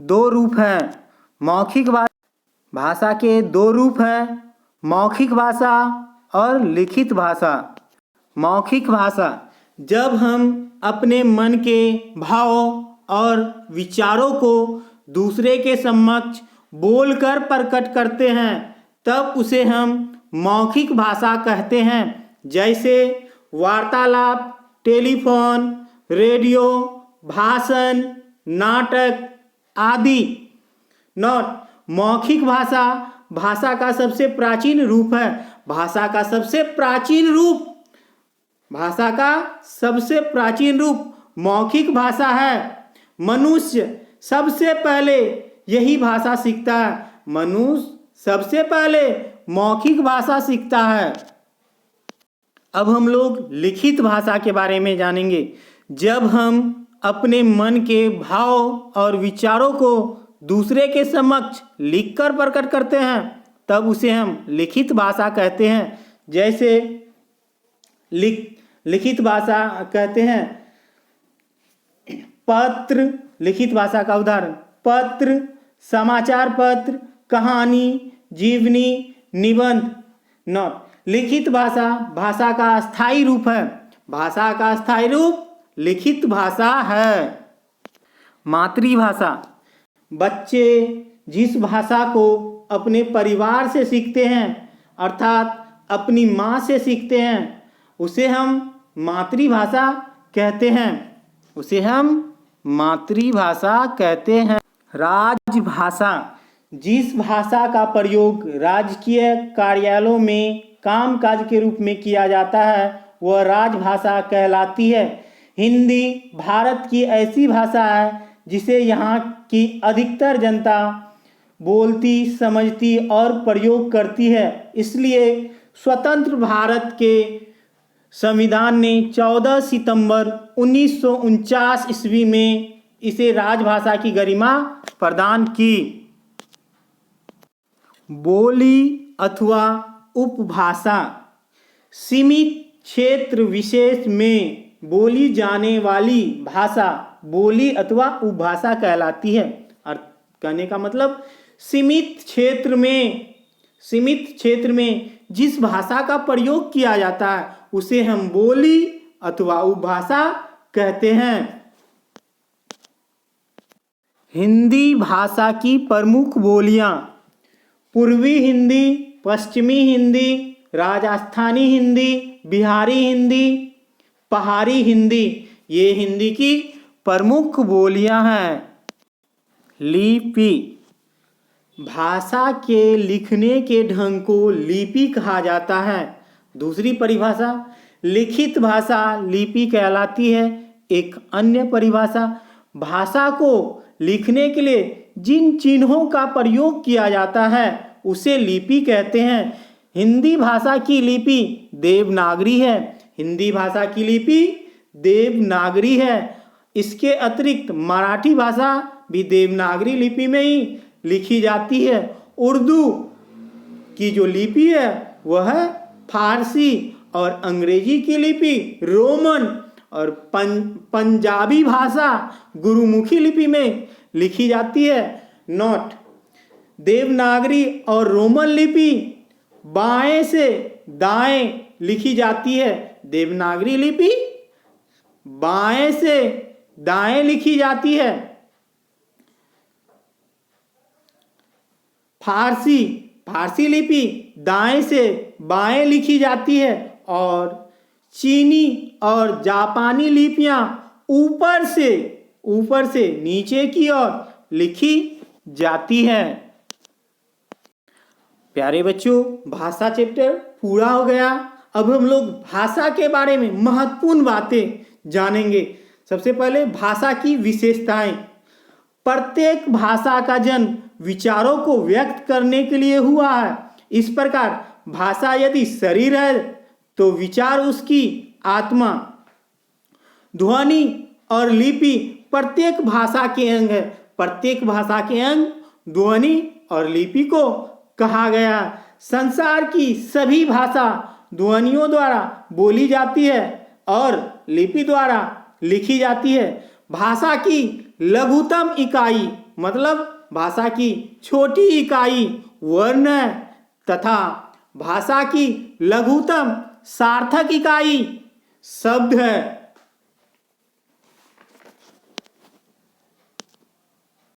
दो रूप हैं। मौखिक भाषा के दो रूप हैं, मौखिक भाषा और लिखित भाषा। मौखिक भाषा, जब हम अपने मन के भाव और विचारों को दूसरे के समक्ष बोलकर प्रकट करते हैं तब उसे हम मौखिक भाषा कहते हैं। जैसे वार्तालाप, टेलीफोन, रेडियो, भाषण, नाटक आदि। नोट: मौखिक भाषा भाषा का सबसे प्राचीन रूप है। भाषा का सबसे प्राचीन रूप मौखिक भाषा है। मनुष्य सबसे पहले यही भाषा सीखता है। मनुष्य सबसे पहले मौखिक भाषा सीखता है। अब हम लोग लिखित भाषा के बारे में जानेंगे। जब हम अपने मन के भाव और विचारों को दूसरे के समक्ष लिखकर प्रकट करते हैं तब उसे हम लिखित भाषा कहते हैं। जैसे लिखित भाषा कहते हैं पत्र। लिखित भाषा का उदाहरण: पत्र, समाचार पत्र, कहानी, जीवनी, निबंध। नोट: लिखित भाषा भाषा का स्थायी रूप है। भाषा का स्थायी रूप लिखित भाषा है। मातृभाषा, बच्चे जिस भाषा को अपने परिवार से सीखते हैं अर्थात अपनी माँ से सीखते हैं उसे हम मातृभाषा कहते हैं। राजभाषा, जिस भाषा का प्रयोग राजकीय कार्यालयों में कामकाज के रूप में किया जाता है वह राजभाषा कहलाती है। हिंदी भारत की ऐसी भाषा है जिसे यहाँ की अधिकतर जनता बोलती, समझती और प्रयोग करती है। इसलिए स्वतंत्र भारत के संविधान ने 14 सितंबर 1949 ईस्वी में इसे राजभाषा की गरिमा प्रदान की। बोली अथवा उपभाषा, सीमित क्षेत्र विशेष में बोली जाने वाली भाषा बोली अथवा उपभाषा कहलाती है। और कहने का मतलब सीमित क्षेत्र में जिस भाषा का प्रयोग किया जाता है उसे हम बोली अथवा उपभाषा कहते हैं। हिंदी भाषा की प्रमुख बोलियां: पूर्वी हिंदी, पश्चिमी हिंदी, राजस्थानी हिंदी, बिहारी हिंदी, पहाड़ी हिंदी। ये हिंदी की प्रमुख बोलियां हैं। लिपि, भाषा के लिखने के ढंग को लिपि कहा जाता है। दूसरी परिभाषा, लिखित भाषा लिपि कहलाती है। एक अन्य परिभाषा, भाषा को लिखने के लिए जिन चिन्हों का प्रयोग किया जाता है उसे लिपि कहते हैं। हिंदी भाषा की लिपि देवनागरी है। हिंदी भाषा की लिपि देवनागरी है। इसके अतिरिक्त मराठी भाषा भी देवनागरी लिपि में ही लिखी जाती है। उर्दू की जो लिपि है वह है फारसी और अंग्रेजी की लिपि रोमन और पंजाबी भाषा गुरुमुखी लिपि में लिखी जाती है। नोट: देवनागरी और रोमन लिपि बाएं से दाएं लिखी जाती है। देवनागरी लिपि बाएं से दाएं लिखी जाती है। फारसी लिपि दाएं से बाएं लिखी जाती है और चीनी और जापानी लिपियां ऊपर से नीचे की ओर लिखी जाती है। प्यारे बच्चों, भाषा चैप्टर पूरा हो गया। अब हम लोग भाषा के बारे में महत्वपूर्ण बातें जानेंगे। सबसे पहले भाषा की विशेषताएं। प्रत्येक भाषा का जन्म विचारों को व्यक्त करने के लिए हुआ है। इस प्रकार भाषा यदि शरीर है तो विचार उसकी आत्मा। ध्वनि और लिपि प्रत्येक भाषा के अंग है। प्रत्येक भाषा के अंग ध्वनि और लिपि को कहा गया। संसार की सभी भाषा ध्वनियों द्वारा बोली जाती है और लिपि द्वारा लिखी जाती है। भाषा की लघुतम इकाई मतलब भाषा की छोटी इकाई वर्ण है तथा भाषा की लघुतम सार्थक इकाई शब्द है।